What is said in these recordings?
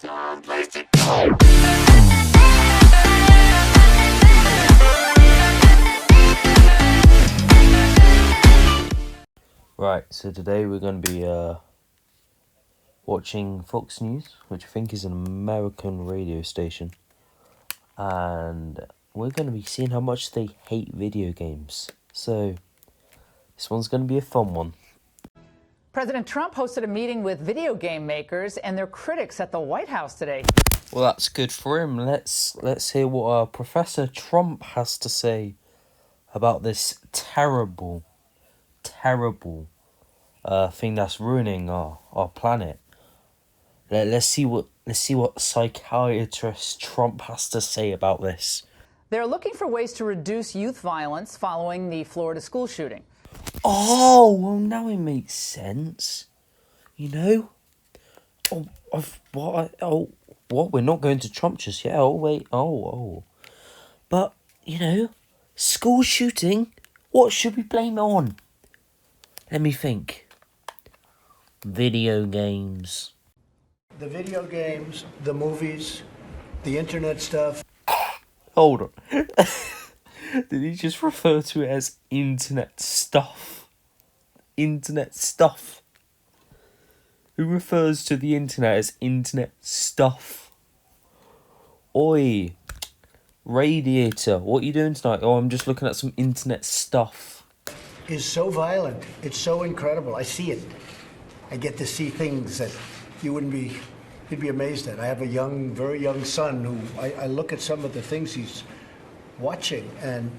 Right, so today we're going to be watching Fox News, which I think is an American radio station, and we're going to be seeing how much they hate video games. So this one's going to be a fun one. President Trump hosted a meeting with video game makers and their critics at the White House today. Well, that's good for him. Let's hear what Professor Trump has to say about this terrible thing that's ruining our planet. Let's see what psychiatrist Trump has to say about this. They're looking for ways to reduce youth violence following the Florida school shooting. Oh, well, now it makes sense. You know? What? We're not going to Trump just yet. Oh, wait. Oh. But, you know, school shooting, what should we blame it on? Let me think. Video games. The video games, the movies, the internet stuff. Hold on. Did he just refer to it as internet stuff? Internet stuff. Who refers to the internet as internet stuff? Oi. Radiator, what are you doing tonight? Oh, I'm just looking at some internet stuff. Is so violent. It's so incredible. I see it. I get to see things that you'd be amazed at. I have a very young son who I look at some of the things he's watching and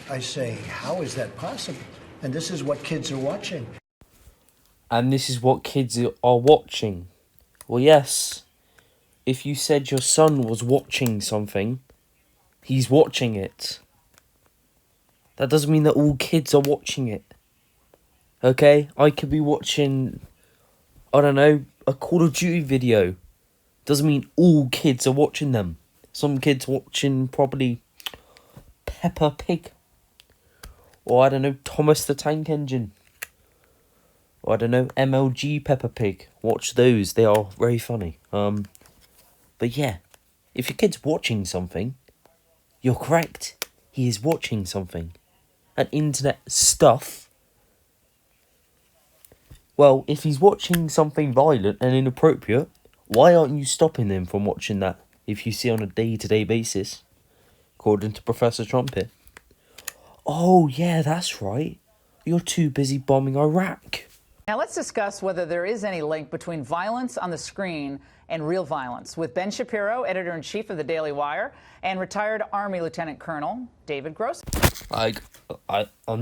I say, how is that possible? And this is what kids are watching. And this is what kids are watching. Well, yes. If you said your son was watching something, he's watching it. That doesn't mean that all kids are watching it. Okay? I could be watching, I don't know, a Call of Duty video. Doesn't mean all kids are watching them. Some kids watching probably Peppa Pig. Or I don't know, Thomas the Tank Engine. Or I don't know, MLG Peppa Pig. Watch those, they are very funny. But yeah, if your kid's watching something, you're correct. He is watching something. And internet stuff. Well, if he's watching something violent and inappropriate, why aren't you stopping him from watching that if you see on a day-to-day basis? According to Professor Trump here. Oh, yeah, that's right. You're too busy bombing Iraq. Now let's discuss whether there is any link between violence on the screen and real violence with Ben Shapiro, editor-in-chief of the Daily Wire, and retired Army Lieutenant Colonel David Gross. I'm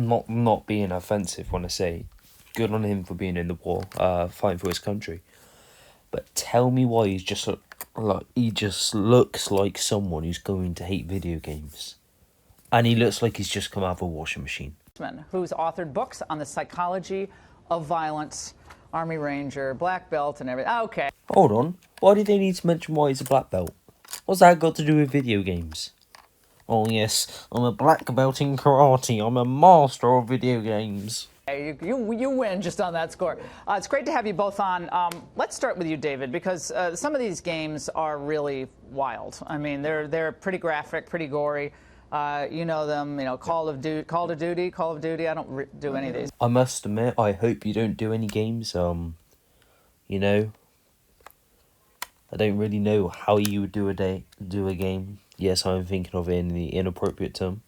not being offensive when I say good on him for being in the war, fighting for his country. But tell me why he just looks like someone who's going to hate video games. And he looks like he's just come out of a washing machine. Who's authored books on the psychology of violence, Army Ranger, black belt, and everything. Okay. Hold on. Why did they need to mention why he's a black belt? What's that got to do with video games? Oh yes, I'm a black belt in karate. I'm a master of video games. You win just on that score. It's great to have you both on. Let's start with you, David, because some of these games are really wild. I mean, they're pretty graphic, pretty gory. You know them, Call of Duty. I don't do any of these. I must admit, I hope you don't do any games. I don't really know how you would do a game. Yes, I'm thinking of it in the inappropriate term.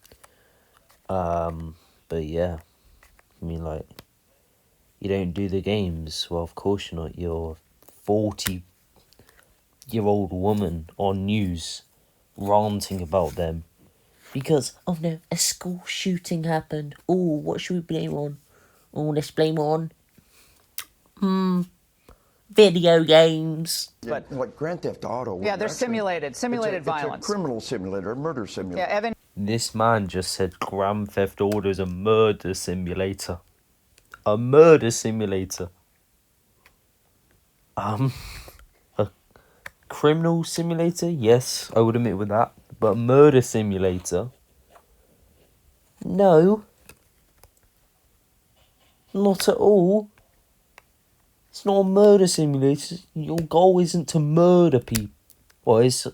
But yeah, I mean, like, you don't do the games. Well, of course you're not. You're a 40-year-old woman on news ranting about them. Because, oh no, a school shooting happened. Oh, what should we blame on? Oh, let's blame on video games. But like Grand Theft Auto. Yeah, they're simulated violence. It's a criminal simulator, a murder simulator. Yeah, Evan. This man just said Grand Theft Auto is a murder simulator. A murder simulator. A criminal simulator? Yes, I would admit with that. But murder simulator? No. Not at all. It's not a murder simulator. Your goal isn't to murder people. Well, it's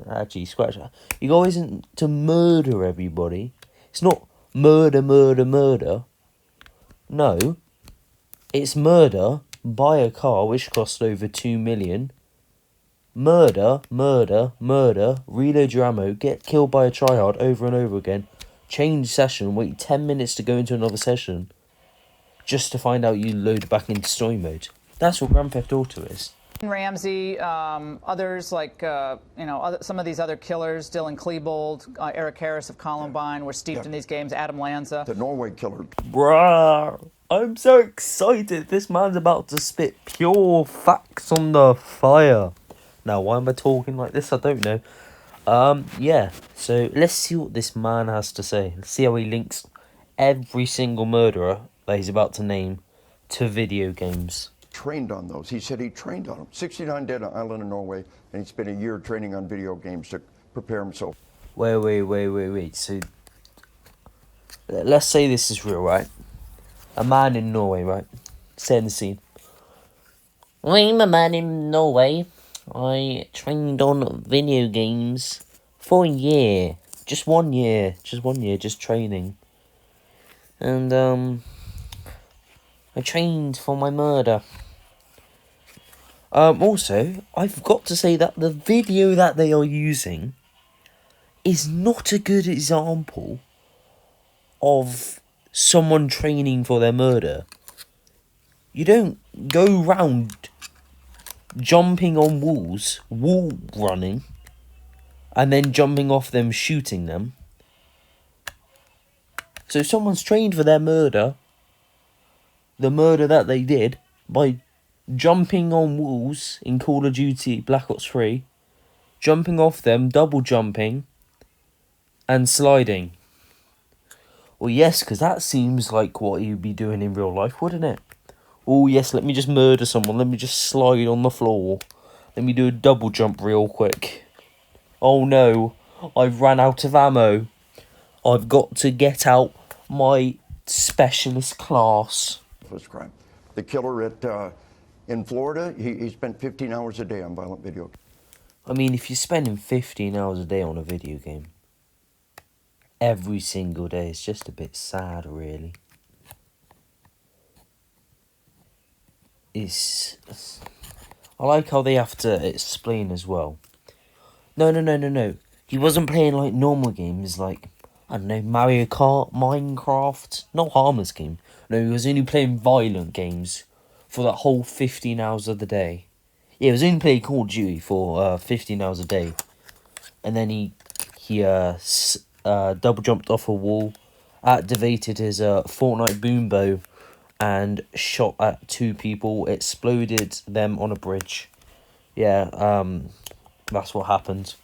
actually scratch that. Your goal isn't to murder everybody. It's not murder, murder, murder. No, it's murder. Buy a car which cost over 2 million. Murder, murder, murder. Reload your ammo. Get killed by a tryhard over and over again. Change session. Wait 10 minutes to go into another session. Just to find out you load back into story mode. That's what Grand Theft Auto is. Ramsey, others like, some of these other killers, Dylan Klebold, Eric Harris of Columbine, were steeped in these games, Adam Lanza. The Norway killer. Bruh, I'm so excited. This man's about to spit pure facts on the fire. Now, why am I talking like this? I don't know. Yeah, so let's see what this man has to say. Let's see how he links every single murderer that he's about to name to video games. Trained on those. He said he trained on them. 69 dead on an island in Norway, and he spent a year training on video games to prepare himself. Wait. So, let's say this is real, right? A man in Norway, right? Set in the scene. I'm a man in Norway. I trained on video games for a year. Just 1 year. Just training. And, I trained for my murder. Also, I've got to say that the video that they are using is not a good example of someone training for their murder. You don't go round jumping on walls, wall running, and then jumping off them, shooting them. So someone's trained for their murder, the murder that they did, by jumping on walls in Call of Duty Black Ops 3, jumping off them, double jumping, and sliding. Well, yes, because that seems like what you'd be doing in real life, wouldn't it? Oh, yes, let me just murder someone. Let me just slide on the floor. Let me do a double jump real quick. Oh, no. I've ran out of ammo. I've got to get out my specialist class. This crime. The killer in Florida, he spent 15 hours a day on violent video. I mean, if you're spending 15 hours a day on a video game, every single day, it's just a bit sad, really. I like how they have to explain as well. No. He wasn't playing like normal games like, I don't know, Mario Kart, Minecraft, not harmless game. No, he was only playing violent games for that whole 15 hours of the day. Yeah, he was only playing Call of Duty for 15 hours a day. And then he double jumped off a wall, activated his Fortnite boom bow, and shot at 2 people, exploded them on a bridge. Yeah, that's what happened.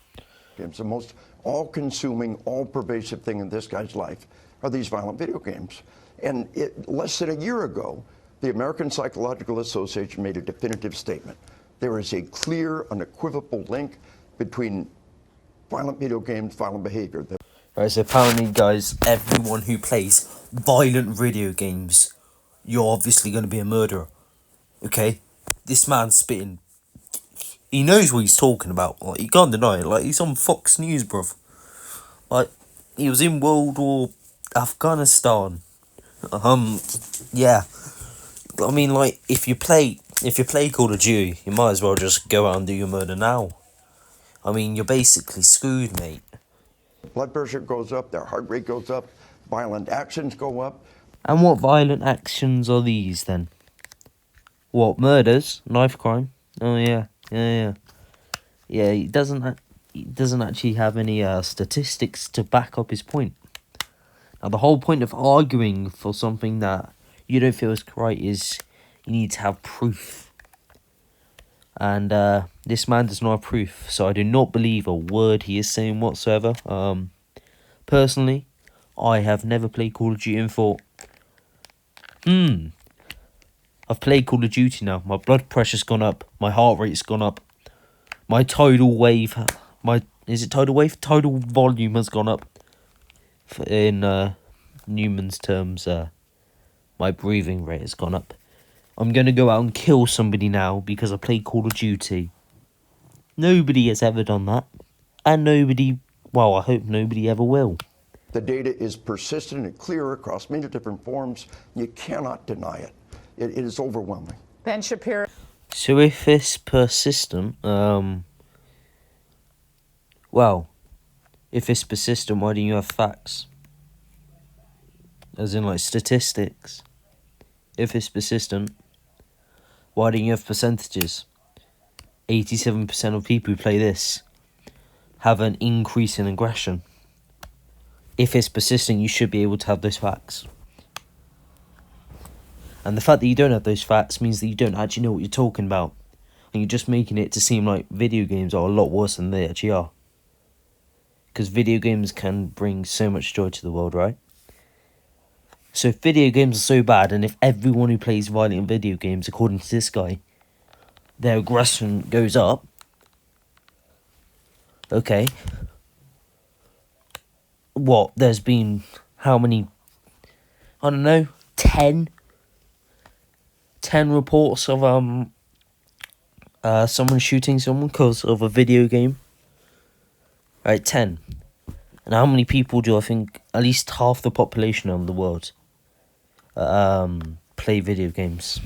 Games. The most all-consuming, all-pervasive thing in this guy's life are these violent video games. And less than a year ago, the American Psychological Association made a definitive statement. There is a clear, unequivocal link between violent video games, violent behavior. Right, so apparently, guys, everyone who plays violent video games, you're obviously going to be a murderer. Okay? This man's spitting. He knows what he's talking about. Like, you can't deny it. Like, he's on Fox News, bruv. Like, he was in World War Afghanistan. Yeah. I mean, like, if you play Call of Duty, you might as well just go out and do your murder now. I mean, you're basically screwed, mate. Blood pressure goes up, their heart rate goes up, violent actions go up. And what violent actions are these, then? What, murders? Knife crime? Oh, yeah. Yeah, he doesn't actually have any statistics to back up his point. Now, the whole point of arguing for something that you don't feel is right is you need to have proof. And this man does not have proof, so I do not believe a word he is saying whatsoever. Personally, I have never played Call of Duty and thought, I've played Call of Duty now. My blood pressure's gone up. My heart rate's gone up. My tidal wave... Tidal volume has gone up. In Newman's terms, my breathing rate has gone up. I'm going to go out and kill somebody now because I play Call of Duty. Nobody has ever done that. And nobody, well, I hope nobody ever will. The data is persistent and clear across many different forms. You cannot deny it. It is overwhelming. Ben Shapiro. So if it's persistent, well, if it's persistent, why don't you have facts? As in, like, statistics. If it's persistent, why don't you have percentages? 87% of people who play this have an increase in aggression. If it's persistent, you should be able to have those facts. And the fact that you don't have those facts means that you don't actually know what you're talking about. And you're just making it to seem like video games are a lot worse than they actually are. Because video games can bring so much joy to the world, right? So if video games are so bad, and if everyone who plays violent video games, according to this guy, their aggression goes up, okay, what, there's been how many, I don't know, 10 reports of someone shooting someone because of a video game, right? 10. And how many people do I think, at least half the population of the world play video games?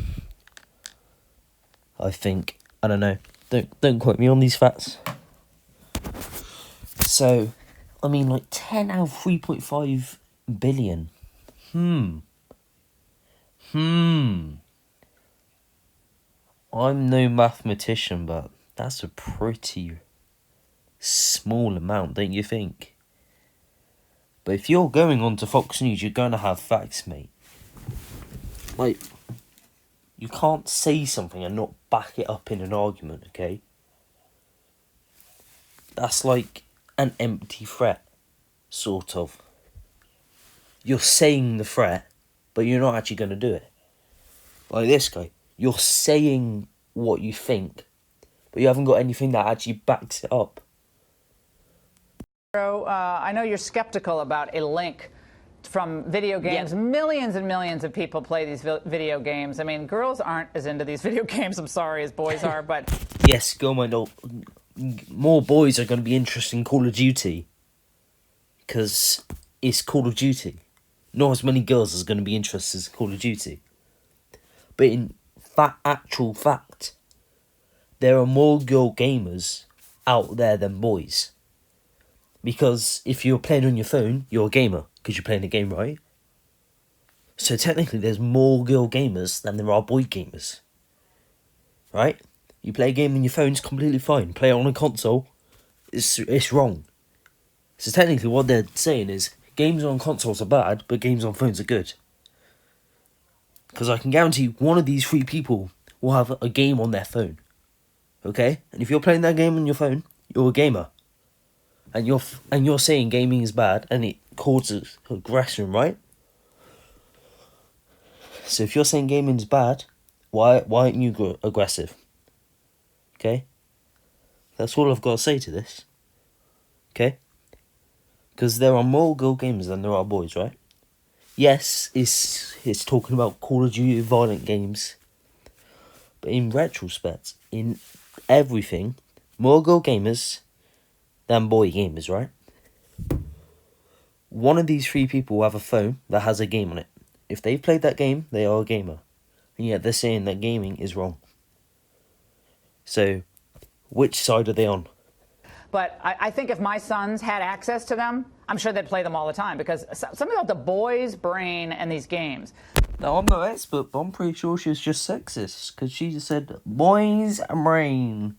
I think, I don't know, don't quote me on these facts. So, I mean, like, 10 out of 3.5 billion. I'm no mathematician, but that's a pretty small amount, don't you think? But if you're going on to Fox News, you're going to have facts, mate. Like, you can't say something and not back it up in an argument, okay? That's like an empty threat, sort of. You're saying the threat, but you're not actually going to do it. Like this guy. You're saying what you think, but you haven't got anything that actually backs it up. I know you're skeptical about a link from video games. Yeah. Millions and millions of people play these video games. I mean, girls aren't as into these video games, I'm sorry, as boys are, but... Yes, go mind, more boys are going to be interested in Call of Duty, because it's Call of Duty. Not as many girls are going to be interested in Call of Duty. But in actual fact, there are more girl gamers out there than boys. Because if you're playing on your phone, you're a gamer, because you're playing a game, right? So technically there's more girl gamers than there are boy gamers. Right? You play a game on your phone, it's completely fine. Play it on a console, it's wrong. So technically what they're saying is, games on consoles are bad, but games on phones are good. Because I can guarantee one of these 3 people will have a game on their phone. Okay? And if you're playing that game on your phone, you're a gamer. And you're saying gaming is bad and it causes aggression, right? So if you're saying gaming is bad, why aren't you aggressive? Okay? That's all I've got to say to this. Okay? Because there are more girl gamers than there are boys, right? Yes, it's talking about Call of Duty violent games. But in retrospect, in everything, more girl gamers than boy gamers, right? One of these 3 people will have a phone that has a game on it. If they've played that game, they are a gamer. And yet they're saying that gaming is wrong. So, which side are they on? But I think if my sons had access to them, I'm sure they'd play them all the time, because something about the boy's brain and these games. Now, I'm no expert, but I'm pretty sure she was just sexist, because she just said, boys brain.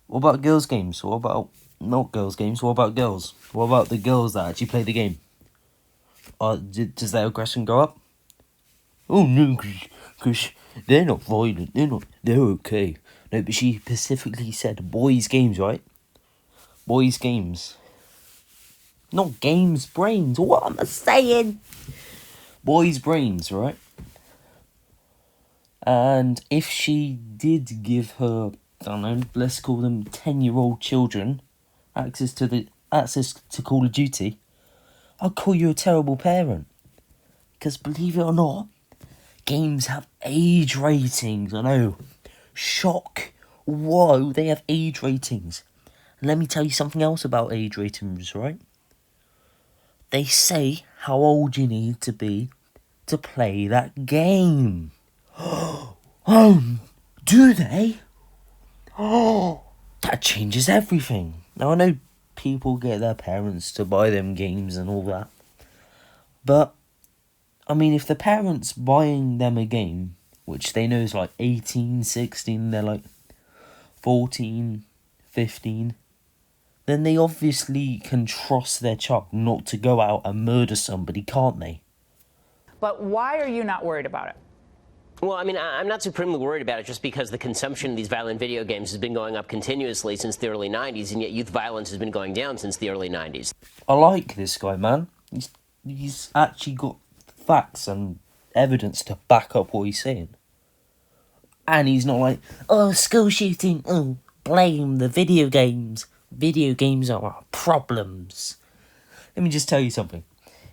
What about girls' games? What about, not girls' games, what about girls? What about the girls that actually play the game? Does their aggression go up? Oh no, because they're not violent, they're okay. No, but she specifically said boys' games, right? Boys' games. Not games, brains. What am I saying? Boys' brains, right? And if she did give her, I don't know, let's call them 10-year-old children access to Call of Duty, I'd call you a terrible parent. Because believe it or not, games have age ratings. I know. Shock. Whoa, they have age ratings. And let me tell you something else about age ratings, right? They say how old you need to be to play that game. Oh, do they? Oh, that changes everything. Now, I know people get their parents to buy them games and all that. But, I mean, if the parents buying them a game, which they know is like 18, 16, they're like 14, 15, then they obviously can trust their child not to go out and murder somebody, can't they? But why are you not worried about it? Well, I mean, I'm not supremely worried about it just because the consumption of these violent video games has been going up continuously since the early 90s, and yet youth violence has been going down since the early 90s. I like this guy, man. He's actually got facts and evidence to back up what he's saying. And he's not like, oh, school shooting, oh, blame the video games. Video games are problems. Let me just tell you something.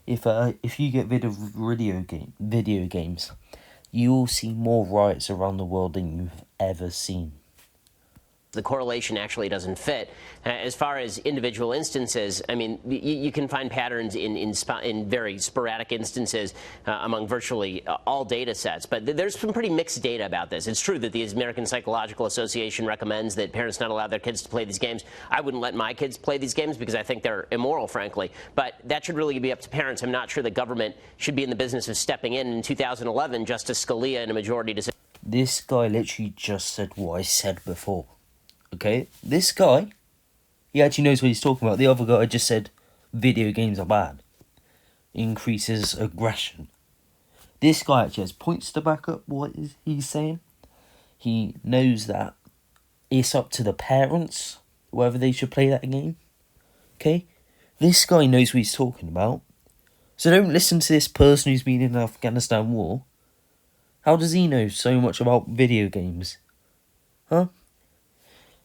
If you get rid of video games, you will see more riots around the world than you've ever seen. The correlation actually doesn't fit. As far as individual instances, I mean, you can find patterns in very sporadic instances among virtually all data sets, but there's some pretty mixed data about this. It's true that the American Psychological Association recommends that parents not allow their kids to play these games. I wouldn't let my kids play these games because I think they're immoral, frankly, but that should really be up to parents. I'm not sure the government should be in the business of stepping in. In 2011, Justice Scalia in a majority decision. This guy literally just said what I said before. Okay, this guy, he actually knows what he's talking about. The other guy just said video games are bad. Increases aggression. This guy actually has points to back up what he's saying. He knows that it's up to the parents whether they should play that game. Okay, this guy knows what he's talking about. So don't listen to this person who's been in the Afghanistan war. How does he know so much about video games? Huh?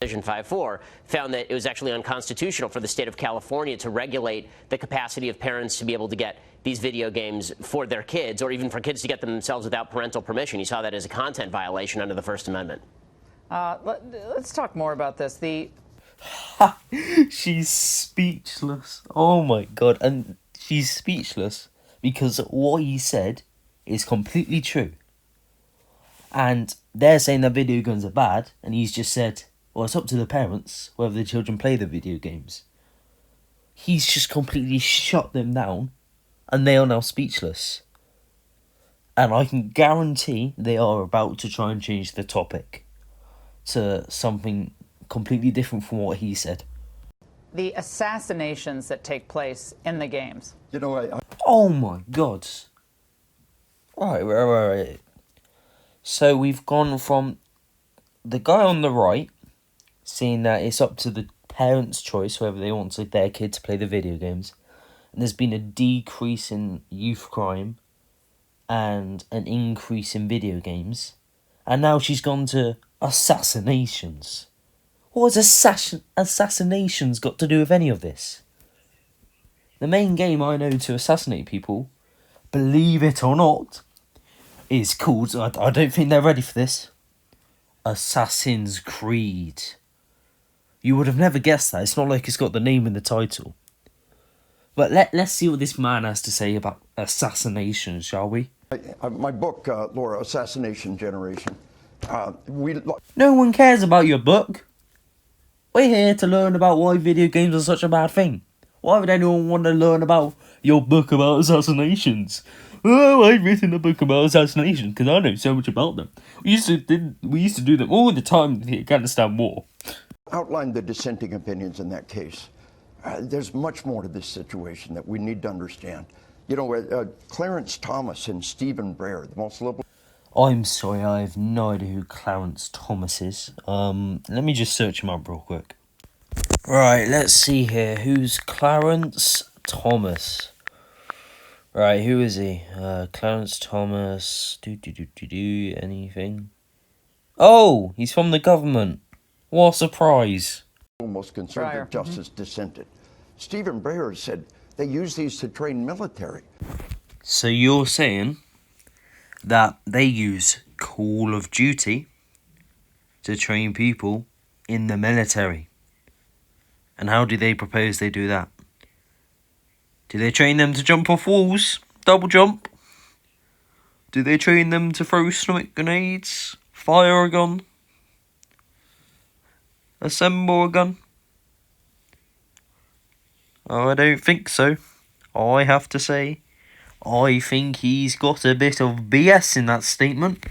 Decision 5-4 found that it was actually unconstitutional for the state of California to regulate the capacity of parents to be able to get these video games for their kids, or even for kids to get them themselves without parental permission. He saw that as a content violation under the First Amendment. Let's talk more about this. She's speechless. Oh my god. And she's speechless because what he said is completely true. And they're saying that video games are bad, and he's just said, well, it's up to the parents whether the children play the video games. He's just completely shut them down, and they are now speechless. And I can guarantee they are about to try and change the topic to something completely different from what he said. The assassinations that take place in the games. You know, Oh my god. Right. So we've gone from the guy on the right saying that it's up to the parents' choice whether they want their kid to play the video games. And there's been a decrease in youth crime and an increase in video games. And now she's gone to assassinations. What has assassinations got to do with any of this? The main game I know to assassinate people, believe it or not, is called, I don't think they're ready for this, Assassin's Creed. You would have never guessed that. It's not like it's got the name in the title. But let's see what this man has to say about assassinations, shall we? my book, Laura, Assassination Generation. No one cares about your book. We're here to learn about why video games are such a bad thing. Why would anyone want to learn about your book about assassinations? Oh, I've written a book about assassinations because I know so much about them. We used to do them all the time in the Afghanistan war. Outlined the dissenting opinions in that case. There's much more to this situation that we need to understand. You know, Clarence Thomas and Stephen Breyer, the most liberal... I'm sorry, I have no idea who Clarence Thomas is. Let me just search him up real quick. Right, let's see here. Who's Clarence Thomas? Right, who is he? Clarence Thomas... anything? Oh, he's from the government. What a surprise. Most conservative justice dissented. Stephen Breyer said they use these to train military. So you're saying that they use Call of Duty to train people in the military. And how do they propose they do that? Do they train them to jump off walls? Double jump? Do they train them to throw smoke grenades? Fire a gun? Assemble a gun? Oh, I don't think so. I have to say, I think he's got a bit of BS in that statement.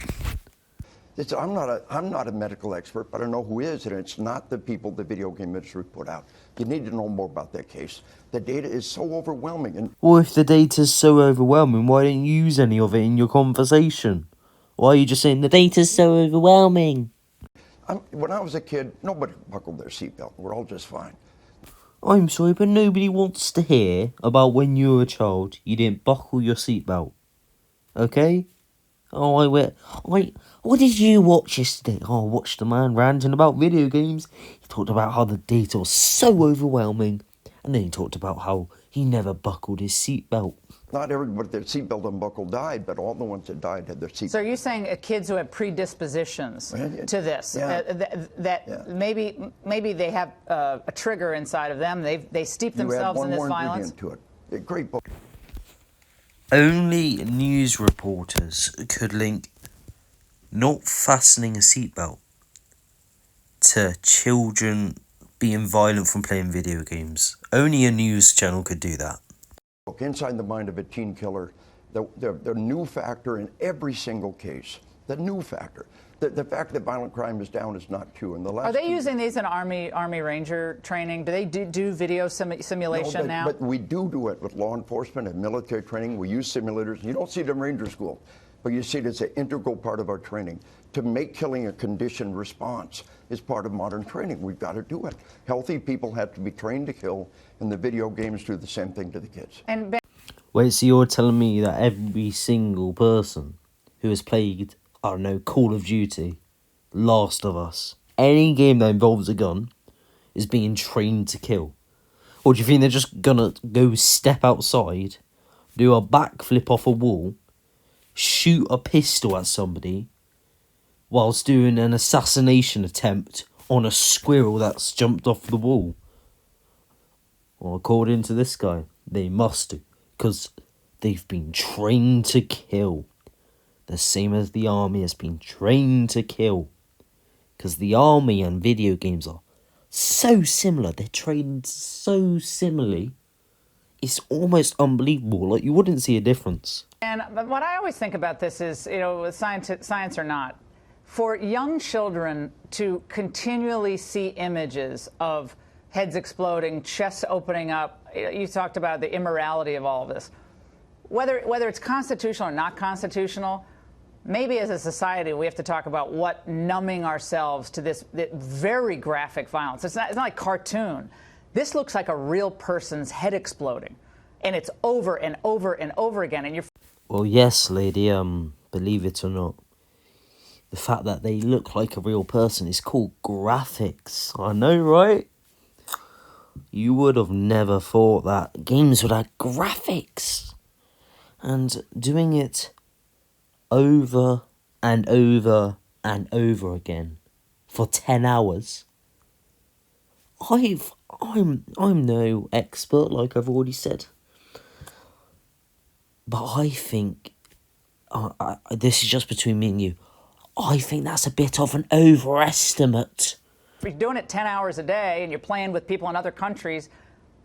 I'm not a medical expert, but I know who is, and it's not the people the video game industry put out. You need to know more about that case. The data is so overwhelming. And Well, if the data's so overwhelming, why don't you use any of it in your conversation? Why are you just saying the data's so overwhelming? when I was a kid, nobody buckled their seatbelt. We're all just fine. I'm sorry, but nobody wants to hear about when you were a child you didn't buckle your seatbelt. Okay? Oh, what did you watch yesterday? Oh, I watched a man ranting about video games. He talked about how the data was so overwhelming. And then he talked about how he never buckled his seatbelt. Not everybody with their seatbelt unbuckled died, but all the ones that died had their seatbelt. So are you saying kids who have predispositions to this, maybe they have a trigger inside of them, they steep themselves in this violence? To it. A great book. Only news reporters could link not fastening a seatbelt to children being violent from playing video games. Only a news channel could do that. Inside the Mind of a Teen Killer, the new factor in every single case, the new factor. The fact that violent crime is down is not true. Are they using these in Army Ranger training? Do they do video simulation now? But we do it with law enforcement and military training. We use simulators. You don't see it in Ranger School, but you see it as an integral part of our training. To make killing a conditioned response is part of modern training. We've got to do it. Healthy people have to be trained to kill, and the video games do the same thing to the kids. Wait, so you're telling me that every single person who has played, I don't know, Call of Duty, Last of Us, any game that involves a gun, is being trained to kill? Or do you think they're just gonna go step outside, do a backflip off a wall, shoot a pistol at somebody, whilst doing an assassination attempt on a squirrel that's jumped off the wall? Well, according to this guy, they must do, because they've been trained to kill. The same as the army has been trained to kill. Because the army and video games are so similar. They're trained so similarly. It's almost unbelievable. Like, you wouldn't see a difference. And what I always think about this is, science or not, for young children to continually see images of heads exploding, chests opening up, you talked about the immorality of all of this. Whether it's constitutional or not constitutional, maybe as a society we have to talk about what numbing ourselves to this very graphic violence. It's not like cartoon. This looks like a real person's head exploding, and it's over and over and over again. And you're. Well, yes, lady. Believe it or not, the fact that they look like a real person is called graphics. I know, right? You would have never thought that games would have graphics. And doing it over and over and over again for 10 hours. I'm no expert, like I've already said. But I think, this is just between me and you, I think that's a bit of an overestimate. If you're doing it 10 hours a day and you're playing with people in other countries,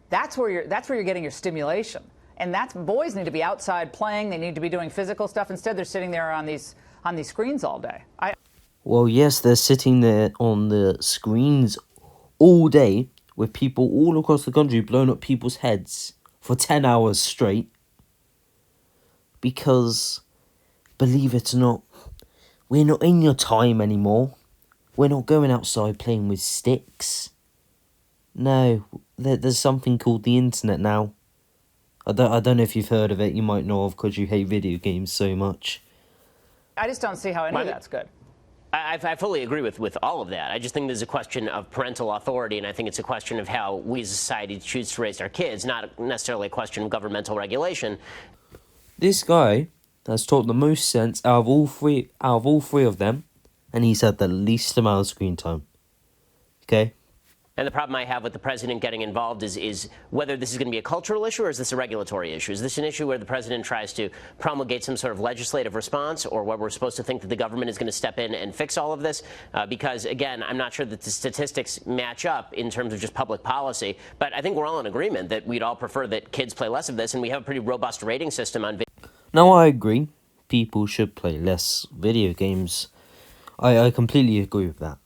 that's where you're getting your stimulation. And boys need to be outside playing. They need to be doing physical stuff. Instead, they're sitting there on these screens all day. Well, yes, they're sitting there on the screens all day with people all across the country blowing up people's heads for 10 hours straight. Because, believe it or not, we're not in your time anymore. We're not going outside playing with sticks. No, there's something called the internet now. I don't know if you've heard of it. You might know of because you hate video games so much. I just don't see how any of that's good. I fully agree with all of that. I just think there's a question of parental authority, and I think it's a question of how we as a society choose to raise our kids, not necessarily a question of governmental regulation. This guy has taught the most sense out of all three of them, and he's had the least amount of screen time. Okay? And the problem I have with the president getting involved is whether this is going to be a cultural issue or is this a regulatory issue? Is this an issue where the president tries to promulgate some sort of legislative response, or where we're supposed to think that the government is going to step in and fix all of this? Because, again, I'm not sure that the statistics match up in terms of just public policy. But I think we're all in agreement that we'd all prefer that kids play less of this, and we have a pretty robust rating system on video. Now, I agree. People should play less video games. I completely agree with that.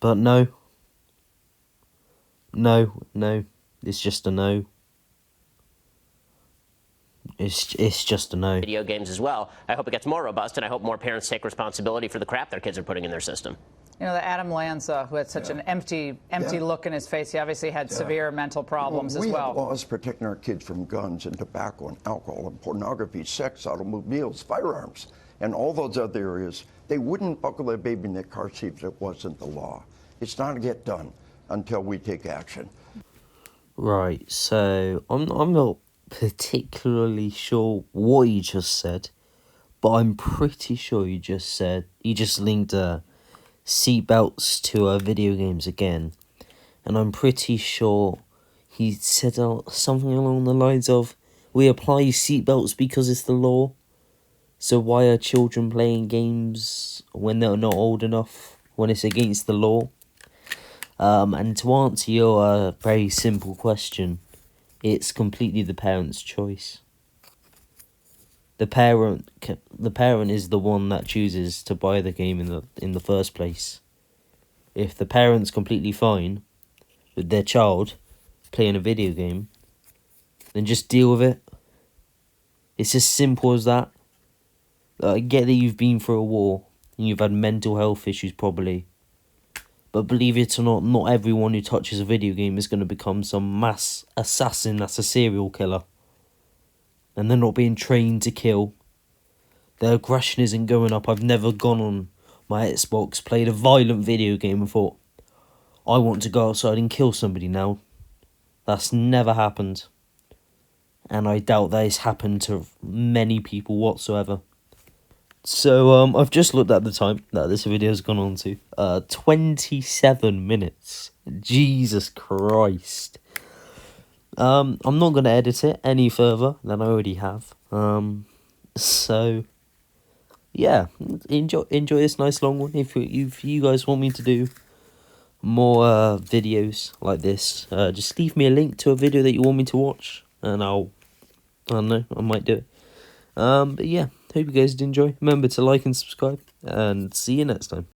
But no. It's just a no. It's just a no. Video games as well. I hope it gets more robust, and I hope more parents take responsibility for the crap their kids are putting in their system. You know, the Adam Lanza, who had such an empty look in his face, he obviously had severe mental problems as We well. have laws protecting our kids from guns and tobacco and alcohol and pornography, sex, automobiles, firearms, and all those other areas. They wouldn't buckle their baby in their car seat if it wasn't the law. It's not to get done until we take action. Right, so I'm not particularly sure what he just said, but I'm pretty sure he just linked seatbelts to video games again, and I'm pretty sure he said something along the lines of, "We apply seatbelts because it's the law. So why are children playing games when they're not old enough, when it's against the law?" And to answer your very simple question, it's completely the parent's choice. The parent is the one that chooses to buy the game in the first place. If the parent's completely fine with their child playing a video game, then just deal with it. It's as simple as that. I get that you've been through a war and you've had mental health issues probably. But believe it or not everyone who touches a video game is going to become some mass assassin that's a serial killer. And they're not being trained to kill. Their aggression isn't going up. I've never gone on my Xbox, played a violent video game and thought, I want to go outside and kill somebody now. That's never happened. And I doubt that it's happened to many people whatsoever. So, I've just looked at the time that this video has gone on to. 27 minutes. Jesus Christ. I'm not going to edit it any further than I already have. So, yeah. Enjoy this nice long one. If you guys want me to do more videos like this, just leave me a link to a video that you want me to watch. And I don't know, I might do it. But yeah. Hope you guys did enjoy. Remember to like and subscribe, and see you next time.